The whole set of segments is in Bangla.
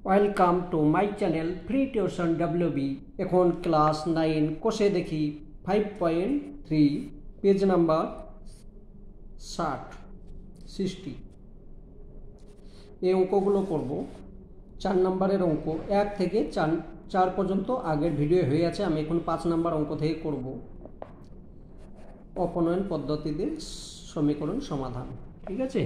Welcome to my channel free tuition WB। এখন ক্লাস 9 কোষে দেখি 5.3 পেজ নাম্বার 60 এই অঙ্কগুলো করব। 4 নম্বরের অঙ্ক 1 থেকে 4 পর্যন্ত আগের ভিডিও হয়ে আছে। আমি এখন 5 নম্বর অঙ্ক থেকে করব অপনয়ন পদ্ধতিতে সমীকরণ সমাধান। ঠিক আছে,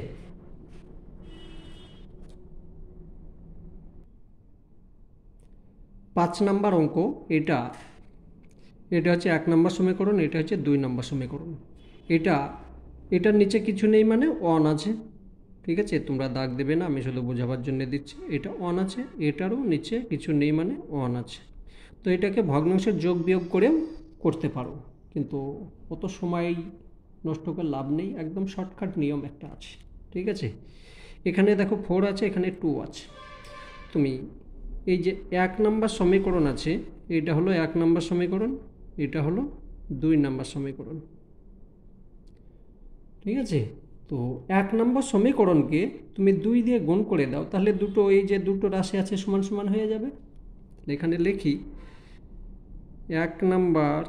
5 নম্বর অঙ্ক। এটা হচ্ছে 1 নম্বর সমীকরণ, এটা হচ্ছে 2 নম্বর সমীকরণ। এটার নিচে কিছু নেই মানে অন আছে। ঠিক আছে, তোমরা দাগ দেবে না, আমি শুধু বোঝাবার জন্য দিচ্ছি। এটা অন আছে, এটারও নিচে কিছু নেই মানে অন আছে। তো এটাকে ভগ্নাংশের যোগ বিয়োগ করেও করতে পারো, কিন্তু অত সময় নষ্ট করে লাভ নেই। একদম শর্টকাট নিয়ম একটা আছে। ঠিক আছে, এখানে দেখো 4 আছে, এখানে 2 আছে। তুমি এই যে 1 নম্বর সমীকরণ আছে, এটা হলো 1 নম্বর সমীকরণ, এটা হলো 2 নম্বর সমীকরণ। ঠিক আছে, তো 1 নম্বর সমীকরণকে তুমি 2 দিয়ে গুণ করে দাও, তাহলে দুটো এই যে দুটো রাশি আছে সমান সমান হয়ে যাবে। এখানে লিখি 1 নম্বর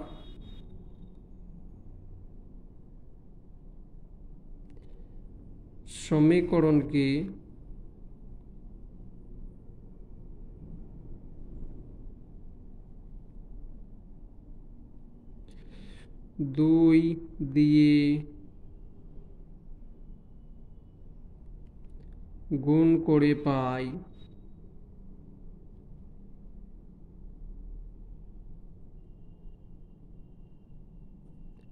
সমীকরণকে 2 দিয়ে গুণ করে পাই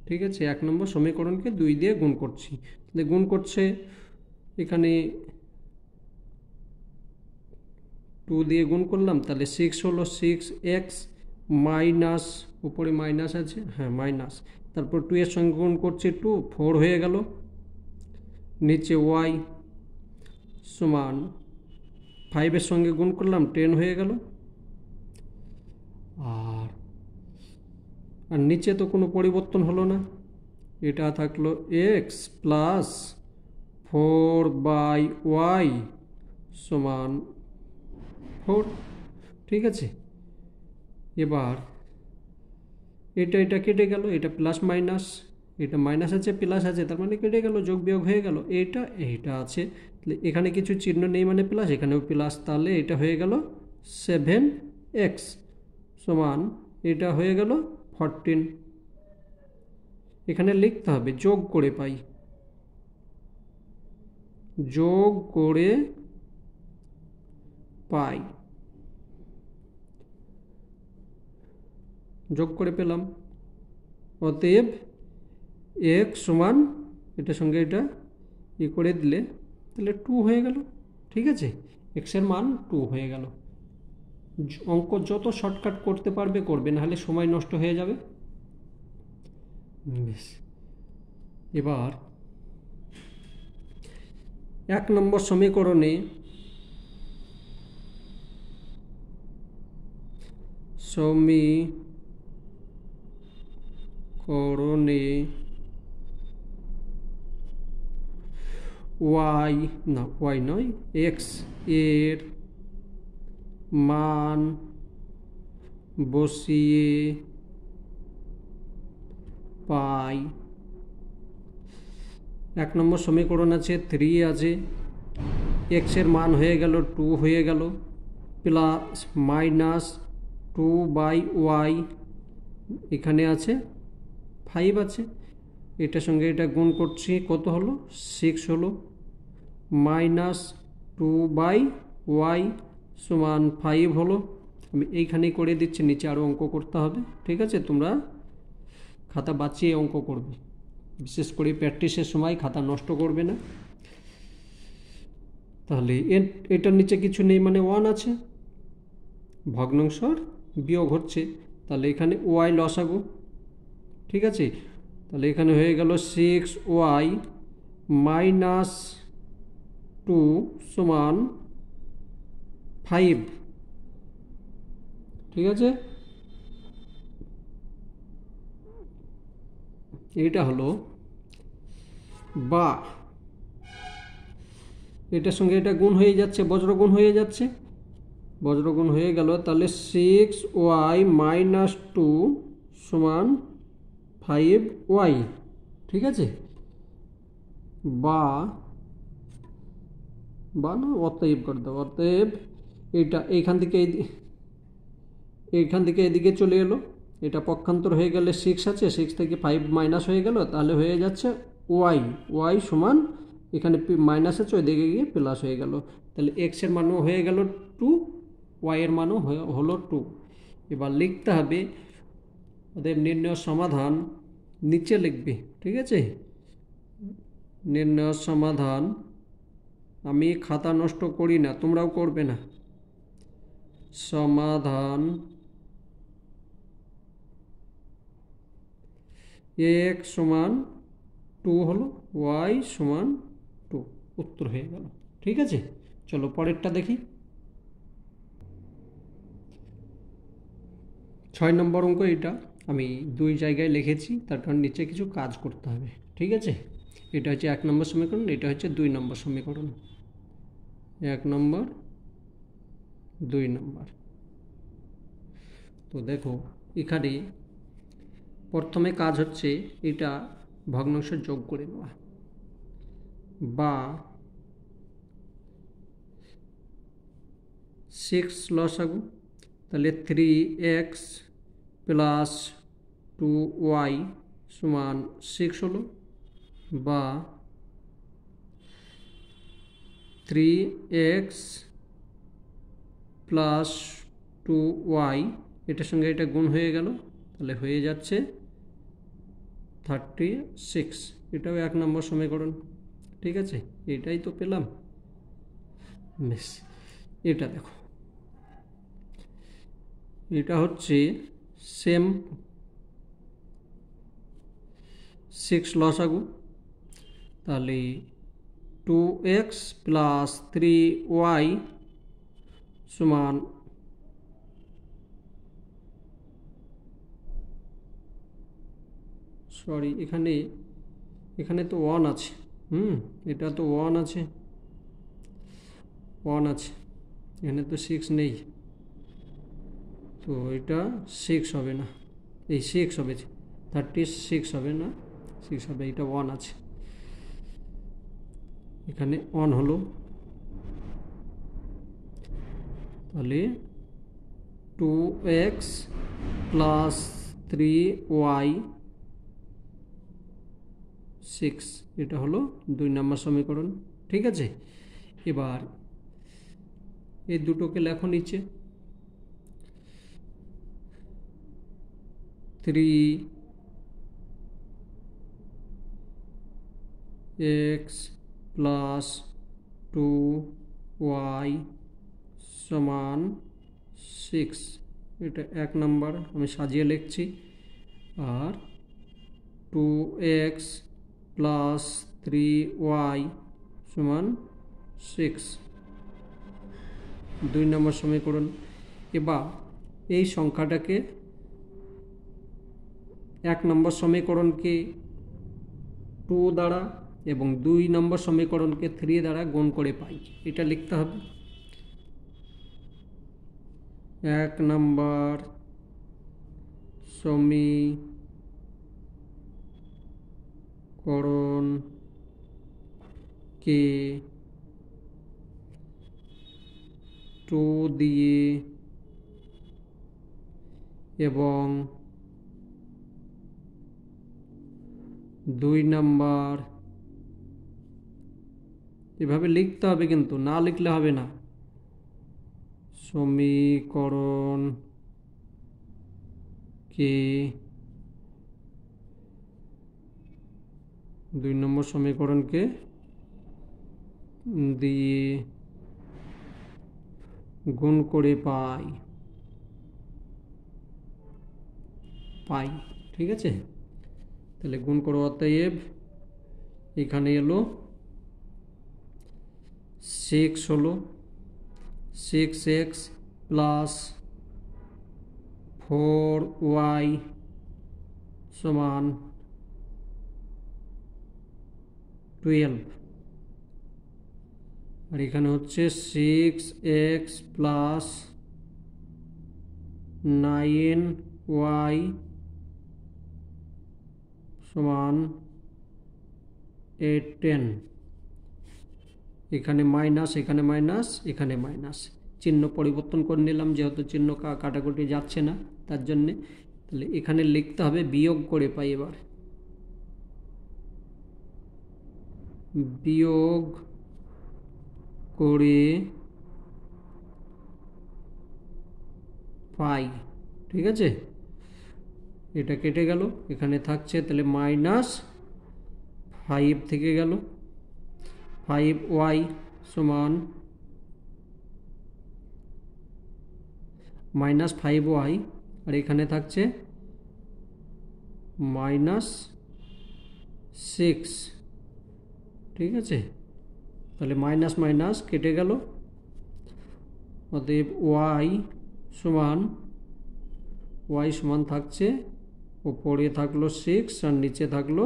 ঠিক আছে, 1 নম্বর সমীকরণকে 2 দিয়ে গুণ করছি। তাহলে গুণ করছে, এখানে 2 দিয়ে গুণ করলাম, তাহলে 6 হলো 6x মাইনাস, উপরে মাইনাস আছে, হ্যাঁ মাইনাস, তারপর 2 এর সঙ্গে গুণ করছি 2, 4 হয়ে গেল, নিচে y সমান 5 এর সঙ্গে গুণ করলাম 10 হয়ে গেল। আর নিচে তো কোনো পরিবর্তন হলো না, এটা থাকলো x প্লাস 4/y সমান 4। ঠিক আছে, এবার এটা কেটে গেল, এটা প্লাস মাইনাস, এটা মাইনাস আছে প্লাস আছে, তার মানে কেটে গেল, যোগ বিয়োগ হয়ে গেল। এইটা আছে, তাহলে এখানে কিছু চিহ্ন নেই মানে প্লাস, এখানেও প্লাস, তাহলে এটা হয়ে গেল 7x সমান, এটা হয়ে গেল 14। এখানে লিখতে হবে যোগ করে পাই, যোগ করে পাই, যোগ করে পেলাম। অতএব x সমান, এটার সঙ্গে এটা করে দিলে তাহলে 2 হয়ে গেল। ঠিক আছে, x এর মান 2 হয়ে গেল। অঙ্ক যত শর্টকাট করতে পারবে করবে, নাহলে সময় নষ্ট হয়ে যাবে। বেশ, এবার 1 নম্বর সমীকরণে x এর মান বসিয়ে পাই। 1 নম্বর সমীকরণ আছে 3 আছে, x এর মান হয়ে গেল 2 হয়ে গেল, প্লাস মাইনাস 2/y, এখানে আছে 5 আছে, এটার সঙ্গে এটা গুণ করছি, কত হলো 6 হলো, মাইনাস 2/y সমান 5 হলো। আমি এইখানেই করে দিচ্ছি, নিচে আরও অঙ্ক করতে হবে। ঠিক আছে, তোমরা খাতা বাঁচিয়ে অঙ্ক করবে, বিশেষ করে প্র্যাকটিসের সময় খাতা নষ্ট করবে না। তাহলে এটার নিচে কিছু নেই মানে 1 আছে, ভগ্নাংশর বিয়োগ হচ্ছে, তাহলে এখানে y লসাগু। ঠিক আছে, তাহলে এখানে হয়ে গেল 6y মাইনাস 2 সমান 5। ঠিক আছে, এটা হলো, বা এটার সঙ্গে এটা গুণ হয়ে যাচ্ছে, বজ্র গুণ হয়ে যাচ্ছে, বজ্রগুণ হয়ে গেল, তাহলে 6y মাইনাস 2 সমান 5y, ঠিক আছে, বা না অতএব করে দাও, অতএব এটা এইখান থেকে এদিকে চলে এলো, এটা পক্ষান্তর হয়ে গেলে 6 আছে, 6 থেকে 5 মাইনাস হয়ে গেল, তাহলে হয়ে যাচ্ছে y সমান, এখানে মাইনাস আছে ওইদিকে গিয়ে প্লাস হয়ে গেল, তাহলে x এর মানও হয়ে গেল 2, y এর মানও হলো 2। এবার লিখতে হবে ওদের নির্ণয় সমাধান, নিচে লিখবে, ঠিক আছে, নির্ণয় সমাধান, আমি খাতা নষ্ট করি না, তোমরাও করবে না, সমাধান x সমান 2 হলো, y সমান 2, উত্তর হয়ে গেল, ঠিক আছে। চলো পরেরটা দেখি। 6 নম্বর অঙ্ক, এটা আমি 2 জায়গায় লিখেছি, তার কারণ নিচে কিছু কাজ করতে হবে, ঠিক আছে। এটা হচ্ছে 1 নম্বর সমীকরণ, এটা হচ্ছে 2 নম্বর সমীকরণ, 1 নম্বর 2 নম্বর। তো দেখো এখানে প্রথমে কাজ হচ্ছে এটা ভগ্নাংশ যোগ করে নেওয়া, বা 6 লসাগু, তাহলে 3x প্লাস 2y সমান 6 হলো, বা 3x প্লাস 2y, এটার সঙ্গে এটা গুণ হয়ে গেল, তাহলে হয়ে যাচ্ছে 36, এটাও 1 নম্বর সমীকরণ, ঠিক আছে, এটাই তো পেলাম। বেশ, এটা দেখো, এটা হচ্ছে সেম 6 লসাগু, তাহলে 2x প্লাস 3y সমান সরি এখানে তো 1 আছে, এটা তো 1 আছে, 1 আছে, এখানে তো 6 নেই, তো এটা 6 হবে না, এই 6 হবে, 36 হবে না, 6 হবে, এটা 1 আছে, এখানে 1 হলো, তাহলে 2x প্লাস 3y 6, এটা হলো 2 নম্বর সমীকরণ, ঠিক আছে। এবার এই দুটোকে লেখো নিচে, 3x প্লাস 2y সমান 6, এটা 1 নম্বর, আমি সাজিয়ে লিখছি, আর 2x প্লাস 3y সমান 6, 2 নম্বর সমীকরণ। এবার এই সংখ্যাটাকে 1 নম্বর সমীকরণকে 2 দ্বারা এবং 2 নম্বর সমীকরণকে 3 দ্বারা গুণ করে পাই, এটা লিখতে হবে। 1 নম্বর সমীকরণকে 2 দিয়ে এবং 2 নম্বর, এভাবে লিখতে হবে, কিন্তু না লিখলে হবে না, সমীকরণকে 2 নম্বর সমীকরণকে দিয়ে গুণ করে পাই, ঠিক আছে, তাহলে গুণ করো, অতএব এখানে এলো 6 হলো, 6x প্লাস 4y সমান 12, আর এখানে হচ্ছে 6x প্লাস 9y সমান 810। এখানে মাইনাস, এখানে মাইনাস, এখানে মাইনাস, চিহ্ন পরিবর্তন করে নিলাম যেহেতু চিহ্ন কাটাকুটি যাচ্ছে না তার জন্যে। তাহলে এখানে লিখতে হবে বিয়োগ করে পাই। এবার বিয়োগ করে পাই, ঠিক আছে। এটা কেটে গেল, এখানে থাকছে তাহলে -5 থেকে গেল 5y সমান -5y, আর এখানে থাকছে -6, ঠিক আছে। তাহলে মাইনাস মাইনাস কেটে গেল, অতএব y সমান থাকছে, ওপরে থাকলো 6 আর নিচে থাকলো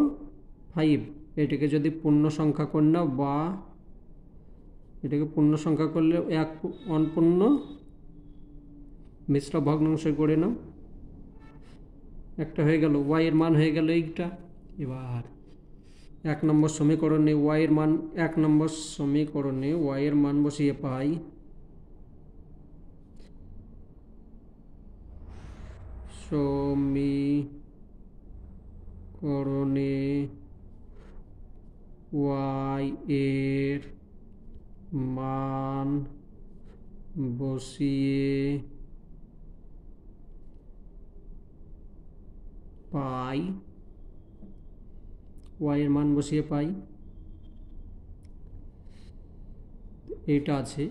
5। এটাকে যদি পূর্ণ সংখ্যা করে নাও বা এটাকে পূর্ণ সংখ্যা করলে অনপূর্ণ মিশ্র ভগ্নাংশ করে নাও, একটা হয়ে গেল, y এর মান হয়ে গেল এইটা। এবার 1 নম্বর সমীকরণে y এর মান 1 নম্বর সমীকরণে y এর মান বসিয়ে পাই সমীকরণে y এর মান বসিয়ে পাই, y এর মান বসিয়ে পাই, এইটা আছে,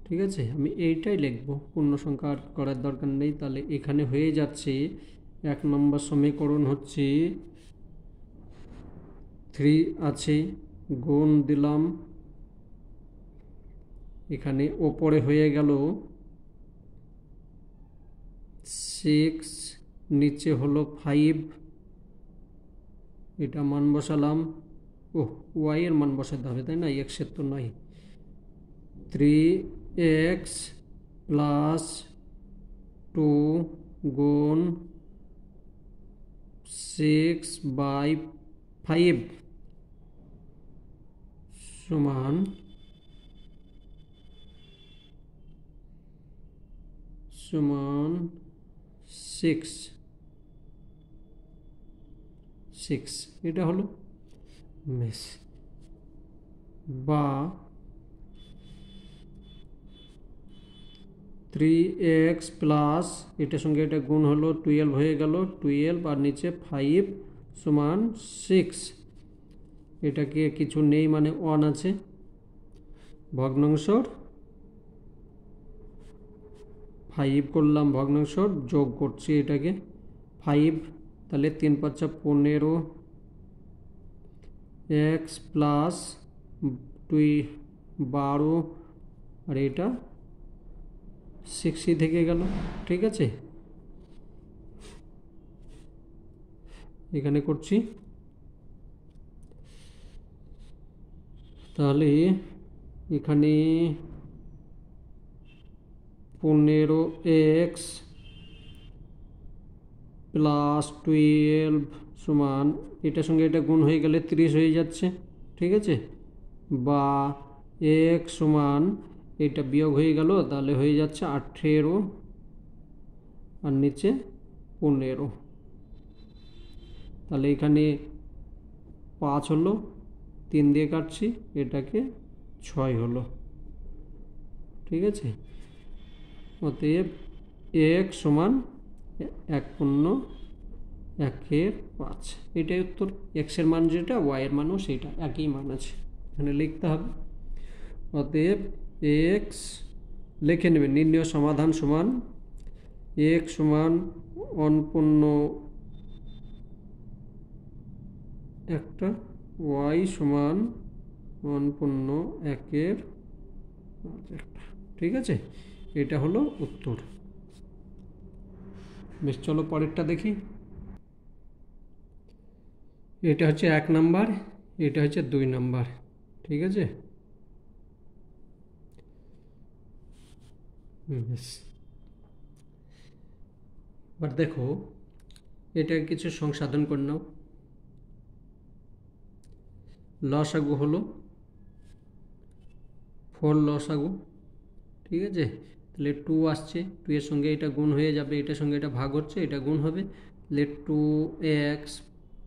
ঠিক আছে। আমি এইটাই লিখব, পূর্ণ সংখ্যা আর করার দরকার নেই। তাহলে এখানে হয়ে যাচ্ছে 1 নম্বর সমীকরণ হচ্ছে 3 আছে, গুণ দিলাম, এখানে ওপরে হয়ে গেল 6, নিচে হলো 5, এটা মান বসালাম। y এর মান বসাতে হবে তাই না, x এর তো নয়। 3x প্লাস 2 গুণ 6/5 সমান 6, এটা হলো মেশ। বা 3x প্লাস এটার সঙ্গে এটা গুণ হলো 12 হয়ে গেল, 12 আর নিচে 5 সমান 6। এটাকে কিছু নেই মানে 1 আছে, ভগ্নাংশর 5 করলাম, ভগ্নাংশর যোগ করছি এটাকে 5, তাহলে 3 × 5 = 15, x প্লাস 12 আর এটা 60 থেকে গেল, ঠিক আছে। এখানে করছি, তাহলে এখানে 15x প্লাস 12 সমান এটার সঙ্গে এটা গুণ হয়ে গেলে 30 হয়ে যাচ্ছে, ঠিক আছে। বা x সমান এটা বিয়োগ হয়ে গেল, তাহলে হয়ে যাচ্ছে 18 আর নিচে 15। তাহলে এখানে 5 হলো, 3 দিয়ে কাটছি, এটাকে 6 হলো, ঠিক আছে। অতএব x সমান 1/1/5, এটাই উত্তর। x এর মান যেটা, y এর মানও সেটা, একই মান আছে, এখানে লিখতে হবে। অতএব x লিখে নেবেন, নির্ণয় সমাধান সমান x সমান অনপূর্ণ একটা, y সমান অনপূর্ণ 1/1, ঠিক আছে। এটা হলো উত্তর। বেশ, চলো পরেরটা দেখি। এটা হচ্ছে 1 নাম্বার, এটা হচ্ছে 2 নাম্বার, ঠিক আছে। বেশ। এবার দেখো এটা কিছু সংশোধন করে নাও। লসাগু হলো 4 লসাগু, ঠিক আছে। তাহলে 2 আসছে, 2 এর সঙ্গে এটা গুণ হয়ে যাবে, এটার সঙ্গে এটা ভাগ হচ্ছে, এটা গুণ হবে। তাহলে 2x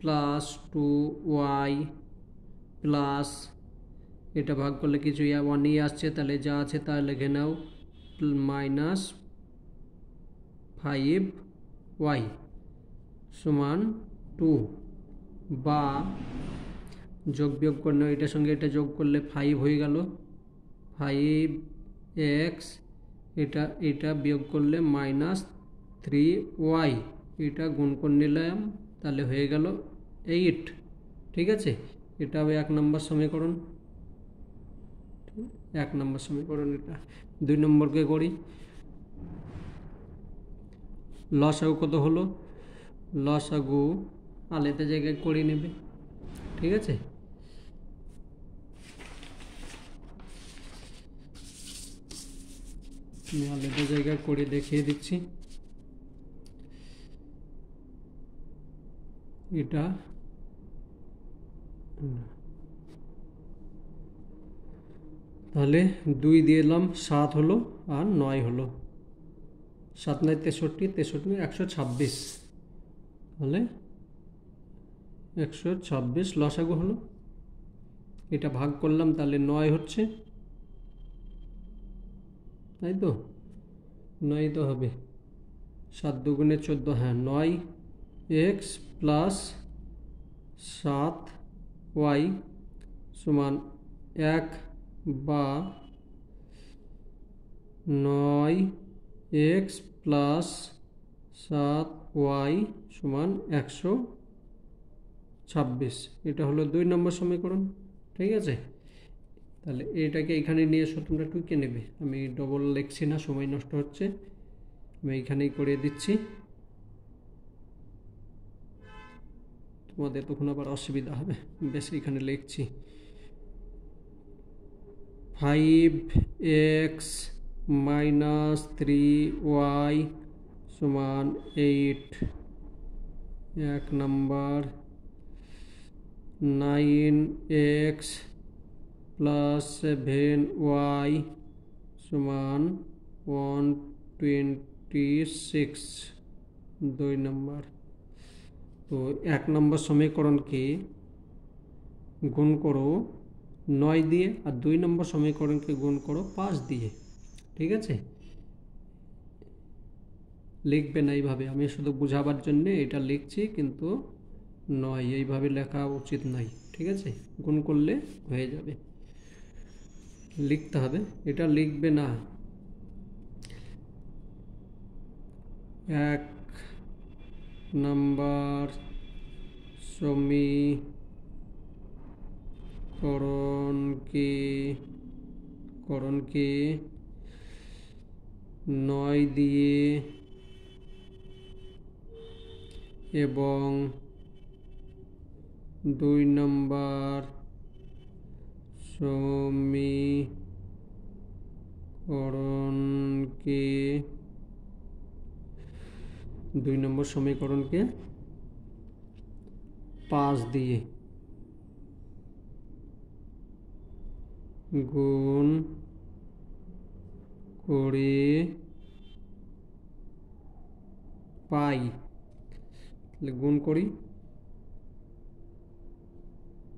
প্লাস 2y প্লাস, এটা ভাগ করলে কিছু 1ই আসছে, তাহলে যা আছে তা লিখে নাও, মাইনাস 5y সমান 2, বা যোগ বিয়োগ করে নাও, এটার সঙ্গে এটা যোগ করলে 5 হয়ে গেল, 5x, এটা বিয়োগ করলে মাইনাস 3y, এটা গুণ করে নিলাম, তাহলে হয়ে গেল 8, ঠিক আছে। এটাও 1 নম্বর সমীকরণ, 1 নম্বর সমীকরণ। এটা 2 নম্বরকে করি। লসাগু কত হলো? লসাগু আলাদা জায়গায় করে নেবে, ঠিক আছে। আমি আলাদা জায়গায় করে দেখিয়ে দিচ্ছি। এটা তাহলে 2 দিয়ে এলাম, 7 হলো আর 9 হলো, 7 9 63, 63 126, তাহলে 126 লসাগু হলো। এটা ভাগ করলাম, তাহলে 9 হচ্ছে, তাই তো, 9 তো হবে, 7 দুগুণে 14, হ্যাঁ 9x প্লাস 7y সমান 1, বা 9x প্লাস 7y সমান 126। এটা হলো 2 নম্বর সমীকরণ, ঠিক আছে। তাহলে এটাকে এখানে নিয়ে এসো, তোমরা টুকে নেবে, আমি ডবল লিখছি না, সময় নষ্ট হচ্ছে, আমি এইখানেই করে দিচ্ছি, তোমাদের তখন আবার অসুবিধা হবে। বেশ, এখানে লিখছি 5x মাইনাস 3y সমান 8, 1 নম্বর। 9x প্লাস 7y সমান 126, 2 নম্বর। তো 1 নম্বর সমীকরণকে গুণ করো 9 দিয়ে, আর 2 নম্বর সমীকরণকে গুণ করো 5 দিয়ে, ঠিক আছে। লিখবে না এইভাবে, আমি শুধু বোঝাবার জন্য এটা লিখছি, কিন্তু নয় এইভাবে লেখা উচিত নয়, ঠিক আছে। গুণ করলে হয়ে যাবে, লিখতে হবে, এটা লিখবে না। 1 নম্বর সমীকরণকে 9 দিয়ে এবং 2 নম্বর সমীকরণকে 5 দিয়ে গুণ করে পাই। গুণ করি,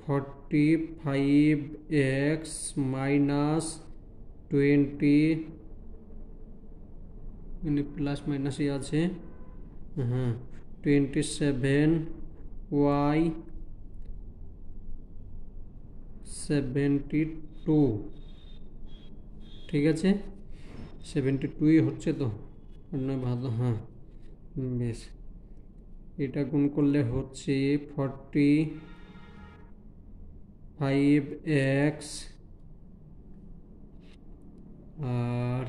45x মাইনাস 20, প্লাস মাইনাসই আছে, হ্যাঁ 27y 72, ঠিক আছে। 72ই হচ্ছে তো, নয় ভালো, হ্যাঁ বেশ। এটা গুণ করলে হচ্ছে 45x আর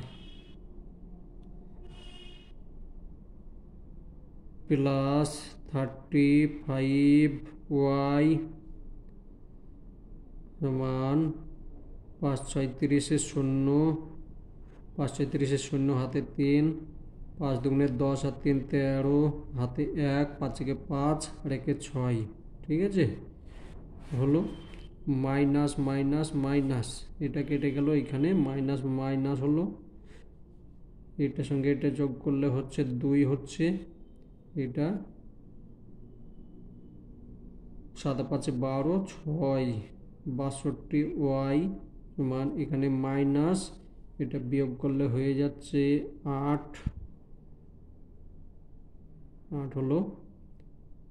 প্লাস 35y সমান 5 6 30 0, 5 34 শূন্য হাতে 3, 5 দুগুণে 10 আর 3 13, হাতে 1, 5 থেকে 5 আর 1 6, ঠিক আছে। হলো মাইনাস মাইনাস মাইনাস, এটা কেটে গেল, এখানে মাইনাস মাইনাস হলো, এটার সঙ্গে এটা যোগ করলে হচ্ছে 2 হচ্ছে, এটা 7 5 12, 6, 62 ওয়াই সমান, এখানে মাইনাস, এটা বিয়োগ করলে হয়ে যাচ্ছে 8 হলো,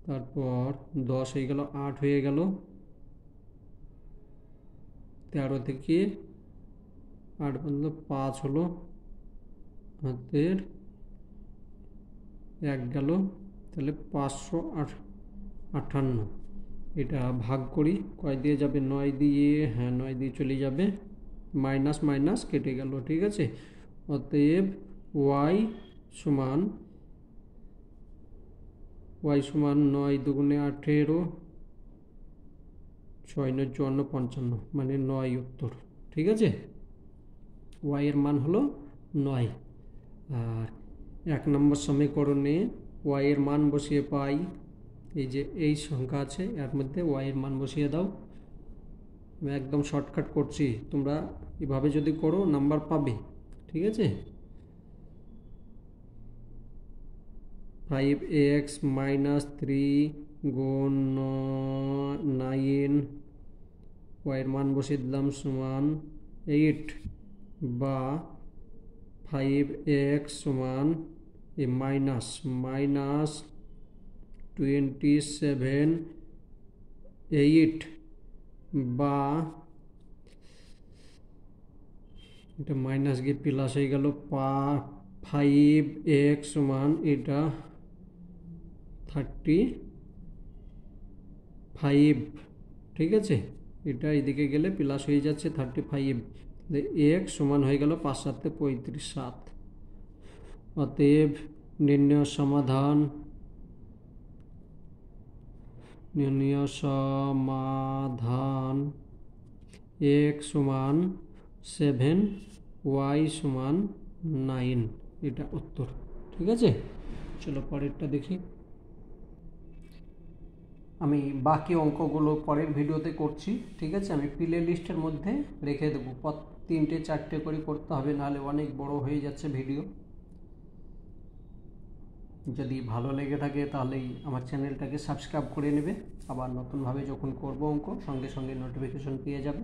তারপর 10 হয়ে গেল, 8 হয়ে গেল, 13 থেকে 8 পর্যন্ত 5 হলো, হাতের 1 গেল, তাহলে 558। এটা ভাগ করি, কয় দিয়ে যাবে, 9 দিয়ে, হ্যাঁ 9 দিয়ে চলে যাবে, মাইনাস মাইনাস কেটে গেল, ঠিক আছে। অতএব ওয়াই সমান 9 দুগুণে 18, 6 9 54 55, মানে 9 উত্তর, ঠিক আছে। ওয়াই এর মান হলো 9। আর 1 নম্বর সমীকরণে ওয়াই এর মান বসিয়ে পাই, এই যে এই সংখ্যা আছে এর মধ্যে ওয়াই এর মান বসিয়ে দাও। আমি একদম শর্টকাট করছি, তোমরা এভাবে যদি করো নাম্বার পাবে, ঠিক আছে। 5x - 3 গুণ 9, ওয়াইয়ের মান বসিয়ে দিলাম সমান 8, বা 5x সমান মাইনাস 27 8, বা এটা মাইনাস গিয়ে প্লাস হয়ে গেল, 5x সমান এটা 35, ঠিক আছে। এটা এদিকে গেলে প্লাস হয়ে যাচ্ছে 35, x সমান হয়ে গেল 5 7 35 7। অতএব নির্ণয় সমাধান x সমান 7, y সমান 9, এটা উত্তর, ঠিক আছে। চলো পরেরটা দেখি। আমি বাকি অঙ্কগুলো পরের ভিডিওতে করছি, ঠিক আছে। আমি প্লে লিস্টের মধ্যে রেখে দেবো, 3টে 4টে করে করতে হবে, নাহলে অনেক বড় হয়ে যাচ্ছে ভিডিও। যদি ভালো লেগে থাকে তাহলেই আমার চ্যানেলটাকে সাবস্ক্রাইব করে নেবে, আবার নতুনভাবে যখন করব অঙ্ক সঙ্গে সঙ্গে নোটিফিকেশন পেয়ে যাবে।